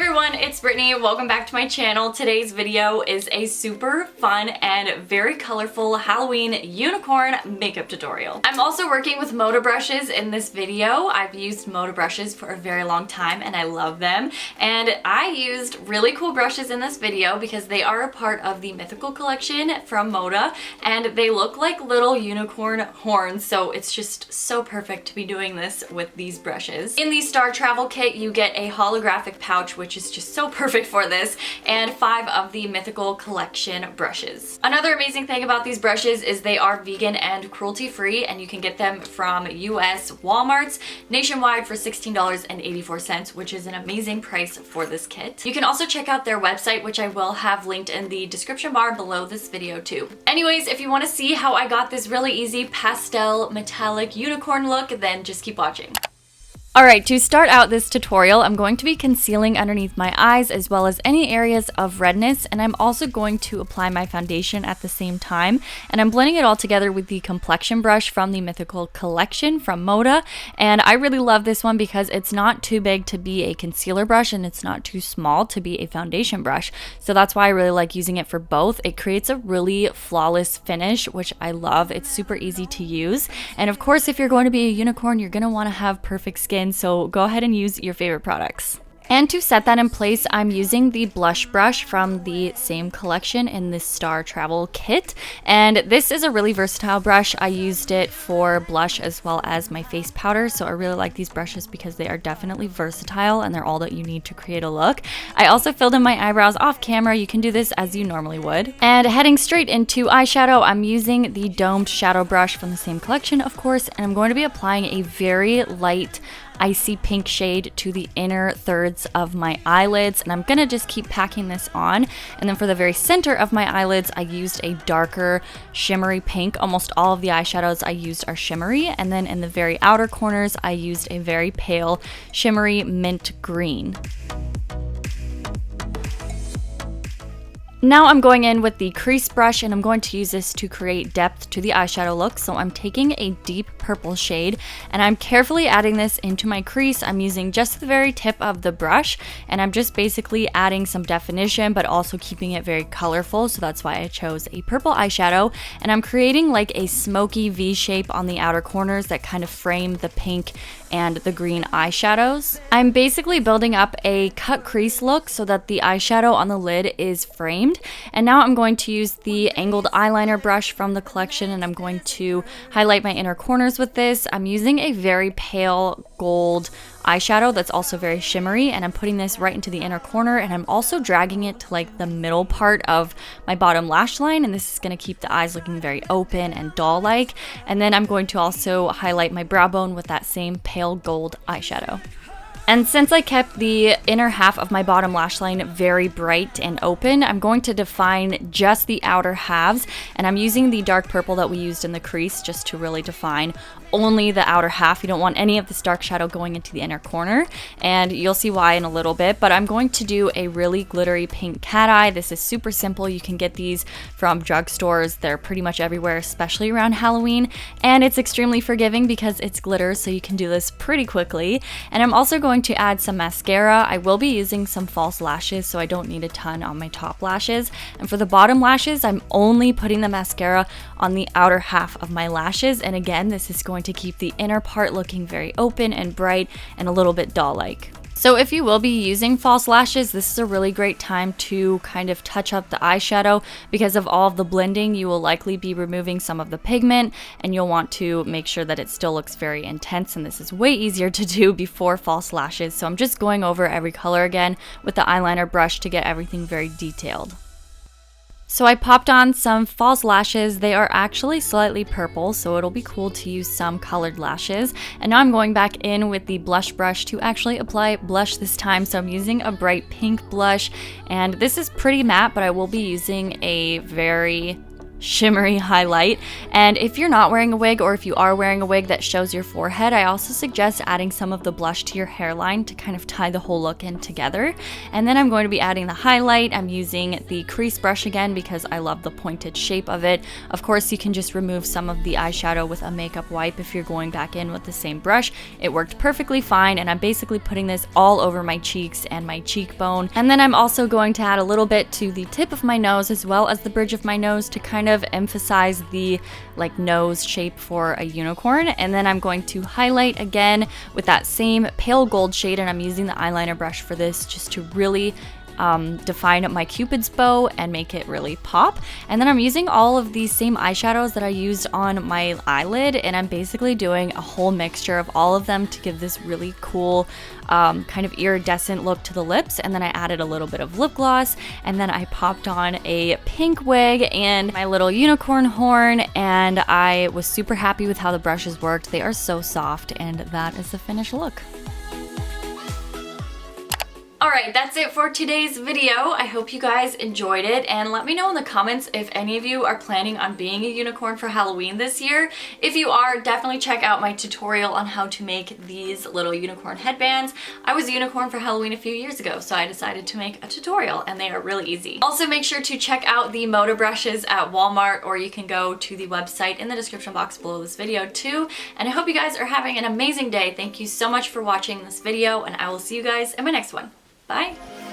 everyone, it's Brittany. Welcome back to my channel. Today's video is a super fun and very colorful Halloween unicorn makeup tutorial. I'm also working with Moda brushes in this video. I've used Moda brushes for a very long time and I love them. And I used really cool brushes in this video because they are a part of the Mythical collection from Moda and they look like little unicorn horns, so it's just so perfect to be doing this with these brushes. In the Star Travel kit, you get a holographic pouch, which is just so perfect for this, and 5 of the Mythical collection brushes. Another amazing thing about these brushes is they are vegan and cruelty-free, and you can get them from US Walmarts nationwide for $16.84, which is an amazing price for this kit. You can also check out their website, which I will have linked in the description bar below this video too. Anyways, if you want to see how I got this really easy pastel metallic unicorn look, then just keep watching. Alright, to start out this tutorial, I'm going to be concealing underneath my eyes as well as any areas of redness, and I'm also going to apply my foundation at the same time, and I'm blending it all together with the complexion brush from the Mythical collection from Moda, and I really love this one because it's not too big to be a concealer brush and it's not too small to be a foundation brush, so that's why I really like using it for both. It creates a really flawless finish, which I love. It's super easy to use, and of course if you're going to be a unicorn, you're going to want to have perfect skin, so go ahead and use your favorite products. And to set that in place, I'm using the blush brush from the same collection in this Star Travel kit. And this is a really versatile brush. I used it for blush as well as my face powder. So I really like these brushes because they are definitely versatile and they're all that you need to create a look. I also filled in my eyebrows off camera. You can do this as you normally would. And heading straight into eyeshadow, I'm using the domed shadow brush from the same collection, of course. And I'm going to be applying a very light icy pink shade to the inner thirds of my eyelids, and I'm gonna just keep packing this on. And then for the very center of my eyelids, I used a darker shimmery pink. Almost all of the eyeshadows I used are shimmery, and then in the very outer corners I used a very pale shimmery mint green. Now I'm going in with the crease brush, and I'm going to use this to create depth to the eyeshadow look. So I'm taking a deep purple shade and I'm carefully adding this into my crease. I'm using just the very tip of the brush, and I'm just basically adding some definition but also keeping it very colorful, so that's why I chose a purple eyeshadow. And I'm creating like a smoky V shape on the outer corners that kind of frame the pink and the green eyeshadows. I'm basically building up a cut crease look so that the eyeshadow on the lid is framed. And now I'm going to use the angled eyeliner brush from the collection, and I'm going to highlight my inner corners with this. I'm using a very pale gold eyeshadow that's also very shimmery, and I'm putting this right into the inner corner, and I'm also dragging it to like the middle part of my bottom lash line, and this is going to keep the eyes looking very open and doll-like. And then I'm going to also highlight my brow bone with that same pale gold eyeshadow. And since I kept the inner half of my bottom lash line very bright and open, I'm going to define just the outer halves, and I'm using the dark purple that we used in the crease just to really define only the outer half. You don't want any of this dark shadow going into the inner corner, and you'll see why in a little bit. But I'm going to do a really glittery pink cat eye. This is super simple. You can get these from drugstores. They're pretty much everywhere, especially around Halloween, and it's extremely forgiving because it's glitter, so you can do this pretty quickly. And I'm also going to add some mascara. I will be using some false lashes, so I don't need a ton on my top lashes. And for the bottom lashes, I'm only putting the mascara on the outer half of my lashes, and again, this is going to keep the inner part looking very open and bright and a little bit doll-like. So if you will be using false lashes, this is a really great time to kind of touch up the eyeshadow. Because of all of the blending, you will likely be removing some of the pigment, and you'll want to make sure that it still looks very intense, and this is way easier to do before false lashes. So I'm just going over every color again with the eyeliner brush to get everything very detailed. So I popped on some false lashes. They are actually slightly purple, so it'll be cool to use some colored lashes. And now I'm going back in with the blush brush to actually apply blush this time. So I'm using a bright pink blush, and this is pretty matte, but I will be using a very shimmery highlight. And if you're not wearing a wig, or if you are wearing a wig that shows your forehead, I also suggest adding some of the blush to your hairline to kind of tie the whole look in together. And then I'm going to be adding the highlight. I'm using the crease brush again because I love the pointed shape of it. Of course, you can just remove some of the eyeshadow with a makeup wipe if you're going back in with the same brush. It worked perfectly fine, and I'm basically putting this all over my cheeks and my cheekbone. And then I'm also going to add a little bit to the tip of my nose as well as the bridge of my nose to kind of emphasize the like nose shape for a unicorn. And then I'm going to highlight again with that same pale gold shade, and I'm using the eyeliner brush for this just to really define my Cupid's bow and make it really pop. And then I'm using all of these same eyeshadows that I used on my eyelid, and I'm basically doing a whole mixture of all of them to give this really cool kind of iridescent look to the lips. And then I added a little bit of lip gloss, and then I popped on a pink wig and my little unicorn horn, and I was super happy with how the brushes worked. They are so soft, and that is the finished look. Alright, that's it for today's video. I hope you guys enjoyed it, and let me know in the comments if any of you are planning on being a unicorn for Halloween this year. If you are, definitely check out my tutorial on how to make these little unicorn headbands. I was a unicorn for Halloween a few years ago, so I decided to make a tutorial, and they are really easy. Also, make sure to check out the Moda brushes at Walmart, or you can go to the website in the description box below this video too. And I hope you guys are having an amazing day. Thank you so much for watching this video, and I will see you guys in my next one. Bye!